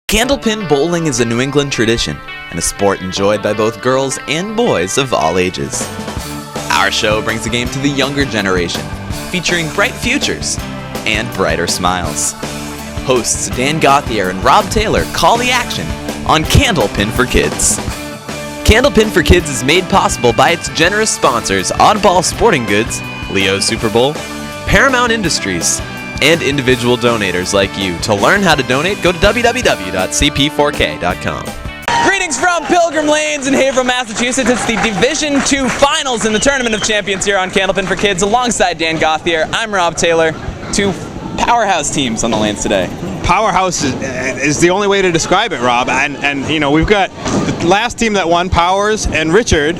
Candlepin bowling is a New England tradition and a sport enjoyed by both girls and boys of all ages. Our show brings the game to the younger generation, featuring bright futures and brighter smiles. Hosts Dan Gauthier and Rob Taylor call the action on Candlepin for Kids. Candlepin for Kids is made possible by its generous sponsors Oddball Sporting Goods, Leo Super Bowl, Paramount Industries, and individual donators like you. To learn how to donate, go to www.cp4k.com. Greetings from Pilgrim Lanes in Haverhill, Massachusetts. It's the Division II Finals in the Tournament of Champions here on Candlepin for Kids. Alongside Dan Gauthier, I'm Rob Taylor. Two powerhouse teams on the lanes today. Powerhouse is the only way to describe it, Rob. And you know, we've got the last team that won, Powers and Richard,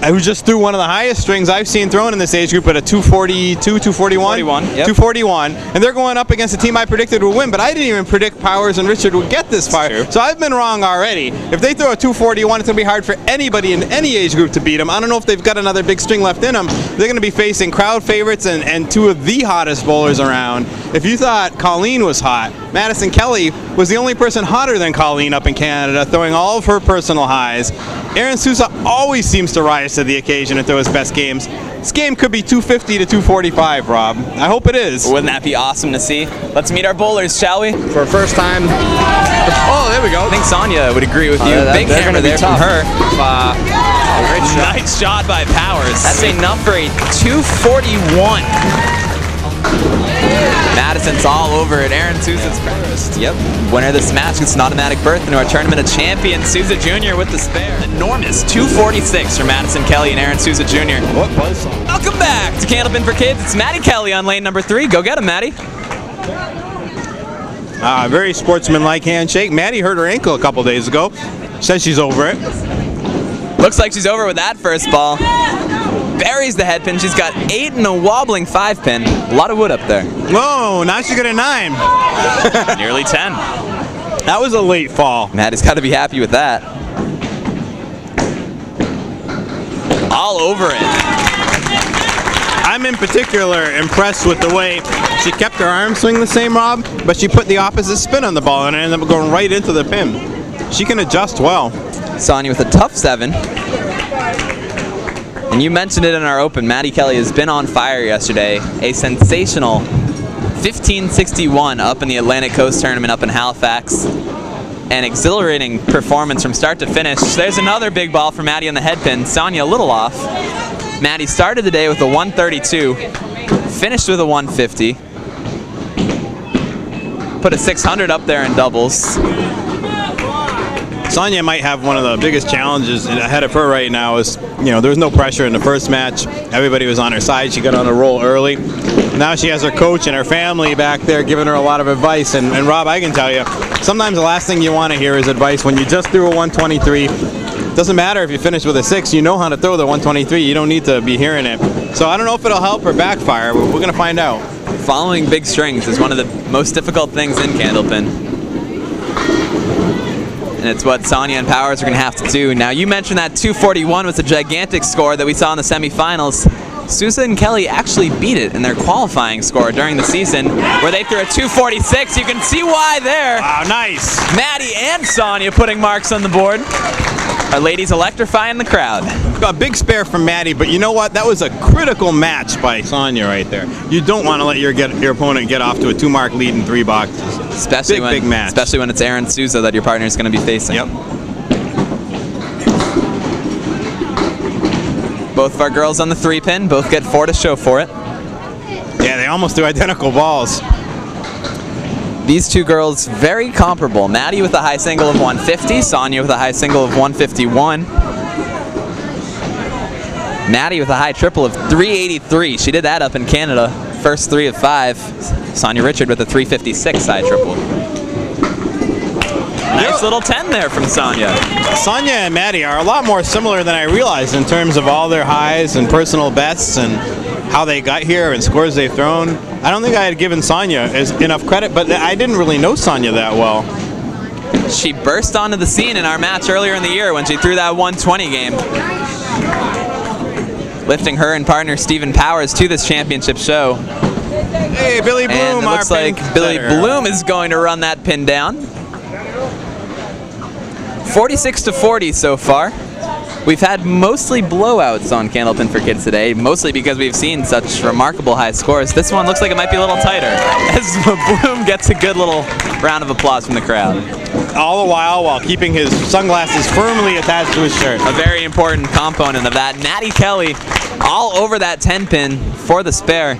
who just threw one of the highest strings I've seen thrown in this age group at a 242, 241? 241. And they're going up against a team I predicted would win, but I didn't even predict Powers and Richard would get this far. So I've been wrong already. If they throw a 241, it's going to be hard for anybody in any age group to beat them. I don't know if they've got another big string left in them. They're going to be facing crowd favorites and two of the hottest bowlers around. If you thought Colleen was hot, Madison Kelly was the only person hotter than Colleen up in Canada, throwing all of her personal highs. Aaron Souza always seems to rise to the occasion at those best games. This game could be 250 to 245, Rob. I hope it is. Wouldn't that be awesome to see? Let's meet our bowlers, shall we? For a first time. Oh, there we go. I think Sonya would agree with you. Big hammer there from her. Great shot. Nice shot by Powers. That's enough for a 241. Madison's all over it. Aaron Souza's first. Yep. Winner of this match gets an automatic berth into our Tournament of Champions. Souza Jr. with the spare. Enormous 246 for Madison Kelly and Aaron Souza Jr. What buzz song? Welcome back to Candlepin for Kids. It's Maddy Kelly on lane number 3. Go get him, Maddy. Very sportsmanlike handshake. Maddy hurt her ankle a couple days ago. Says she's over it. Looks like she's over with that first ball. Buries the head pin. She's got 8 and a wobbling 5 pin. A lot of wood up there. Whoa, now she got a 9. Nearly 10. That was a late fall. Maddy's got to be happy with that. All over it. I'm in particular impressed with the way she kept her arm swing the same, Rob, but she put the opposite spin on the ball and it ended up going right into the pin. She can adjust well. Sonya with a tough 7. And you mentioned it in our open, Maddy Kelly has been on fire yesterday. A sensational 1561 up in the Atlantic Coast Tournament up in Halifax. An exhilarating performance from start to finish. There's another big ball for Maddy on the head pin. Sonya a little off. Maddy started the day with a 132, finished with a 150. Put a 600 up there in doubles. Sonya might have one of the biggest challenges ahead of her right now is, you know, there was no pressure in the first match. Everybody was on her side. She got on a roll early. Now she has her coach and her family back there giving her a lot of advice. And Rob, I can tell you, sometimes the last thing you want to hear is advice when you just threw a 123. Doesn't matter if you finish with a 6. You know how to throw the 123. You don't need to be hearing it. So I don't know if it'll help or backfire, but we're going to find out. Following big strings is one of the most difficult things in Candlepin. And it's what Sonya and Powers are going to have to do. Now, you mentioned that 241 was a gigantic score that we saw in the semifinals. Souza and Kelly actually beat it in their qualifying score during the season, where they threw a 246. You can see why there. Wow, nice. Maddy and Sonya putting marks on the board. Our ladies electrifying the crowd. A big spare from Maddy, but you know what? That was a critical match by Sonya right there. You don't want to let your opponent get off to a 2-mark lead in 3 boxes. Big match. Especially when it's Aaron Souza that your partner is going to be facing. Yep. Both of our girls on the 3-pin, both get 4 to show for it. Yeah, they almost do identical balls. These two girls very comparable. Maddy with a high single of 150, Sonya with a high single of 151. Maddy with a high triple of 383. She did that up in Canada. First 3 of 5. Sonya Richard with a 356 high triple. Nice little 10 there from Sonya. Sonya and Maddy are a lot more similar than I realized in terms of all their highs and personal bests and how they got here and scores they've thrown. I don't think I had given Sonya enough credit, but I didn't really know Sonya that well. She burst onto the scene in our match earlier in the year when she threw that 120 game. Lifting her and partner Stephen Powers to this championship show. Hey, Billy Bloom, and it looks like Billy Bloom is going to run that pin down. 46-40 so far. We've had mostly blowouts on Candlepin for Kids today, mostly because we've seen such remarkable high scores. This one looks like it might be a little tighter, as Bloom gets a good little round of applause from the crowd. All the while keeping his sunglasses firmly attached to his shirt. A very important component of that. Maddy Kelly all over that 10-pin for the spare.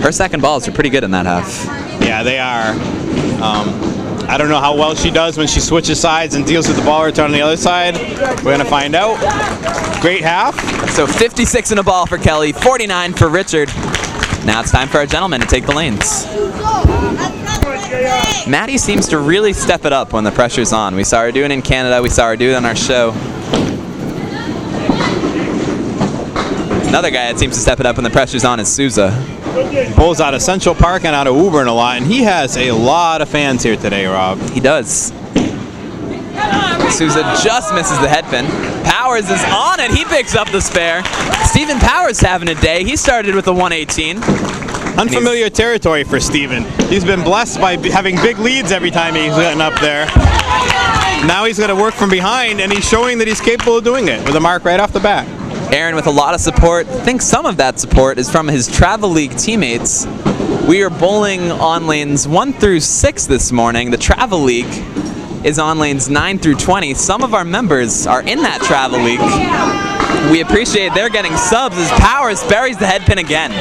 Her second balls are pretty good in that half. Yeah, they are. I don't know how well she does when she switches sides and deals with the ball return on the other side. We're going to find out. Great half. So 56 in a ball for Kelly, 49 for Richard. Now it's time for our gentlemen to take the lanes. Maddy seems to really step it up when the pressure's on. We saw her do it in Canada. We saw her do it on our show. Another guy that seems to step it up when the pressure's on is Souza. Pulls out of Central Park and out of Woburn a lot, and he has a lot of fans here today, Rob. He does. Souza just misses the head pin. Powers is on it. He picks up the spare. Stephen Powers having a day. He started with a 118. Unfamiliar territory for Stephen. He's been blessed by having big leads every time he's gotten up there. Now he's going to work from behind, and he's showing that he's capable of doing it with a mark right off the bat. Aaron with a lot of support. I think some of that support is from his Travel League teammates. We are bowling on lanes 1 through 6 this morning. The Travel League is on lanes 9 through 20. Some of our members are in that Travel League. We appreciate they're getting subs as Powers buries the head pin again.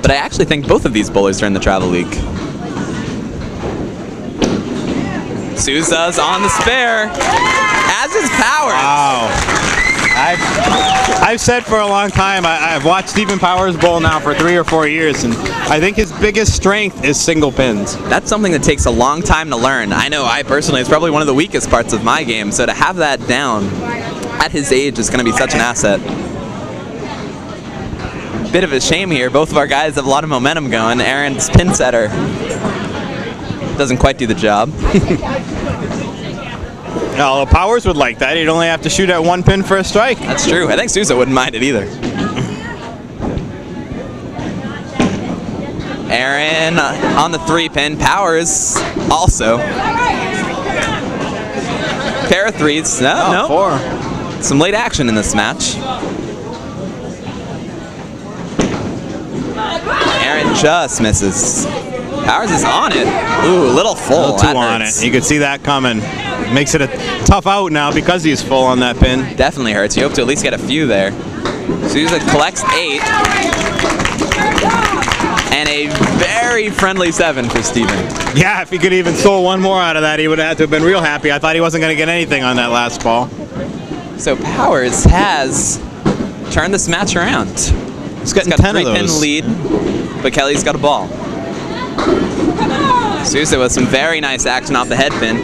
But I actually think both of these bowlers are in the Travel League. Souza's on the spare, as is Powers. Wow. I've said for a long time, I've watched Stephen Powers bowl now for 3 or 4 years, and I think his biggest strength is single pins. That's something that takes a long time to learn. I know I personally, it's probably one of the weakest parts of my game, so to have that down at his age is going to be such an asset. Bit of a shame here. Both of our guys have a lot of momentum going. Aaron's pin setter doesn't quite do the job. No, Powers would like that. He'd only have to shoot at 1 pin for a strike. That's true. I think Souza wouldn't mind it either. Aaron on the 3-pin. Powers also. Pair of threes. No. 4. Some late action in this match. Aaron just misses. Powers is on it. Ooh, a little full. A little too on it. You could see that coming. Makes it a tough out now because he's full on that pin. Definitely hurts. You hope to at least get a few there. Souza collects 8. And a very friendly 7 for Steven. Yeah, if he could even stole 1 more out of that, he would have had to have been real happy. I thought he wasn't going to get anything on that last ball. So Powers has turned this match around. He's got 10 of those. 3-pin lead, but Kelly's got a ball. Souza with some very nice action off the head pin.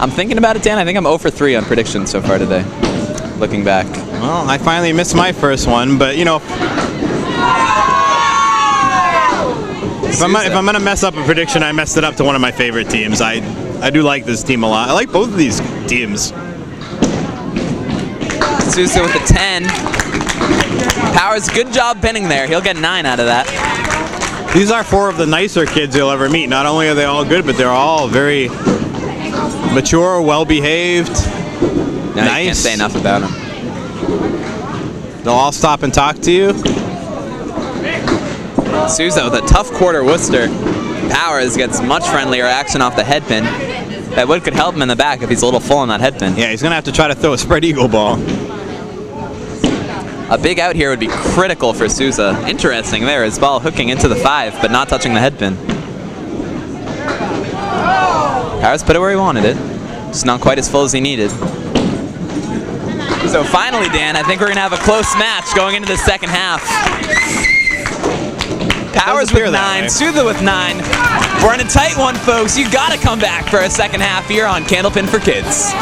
I'm thinking about it, Dan. I think I'm 0 for 3 on predictions so far today, looking back. Well, I finally missed my first one, but you know, if I'm going to mess up a prediction, I messed it up to one of my favorite teams. I do like this team a lot. I like both of these teams. Souza with the 10. Powers, good job pinning there. He'll get 9 out of that. These are 4 of the nicer kids you'll ever meet. Not only are they all good, but they're all very mature, well-behaved, No, nice. You can't say enough about them. They'll all stop and talk to you. Souza with a tough quarter Worcester. Powers gets much friendlier action off the head pin. That could help him in the back if he's a little full on that head pin. Yeah, he's going to have to try to throw a spread eagle ball. A big out here would be critical for Souza. Interesting there, his ball hooking into the 5, but not touching the head pin. Powers put it where he wanted it, just not quite as full as he needed. So finally, Dan, I think we're gonna have a close match going into the second half. Powers with 9, Souza with 9. We're in a tight one, folks. You gotta come back for a second half here on Candlepin for Kids.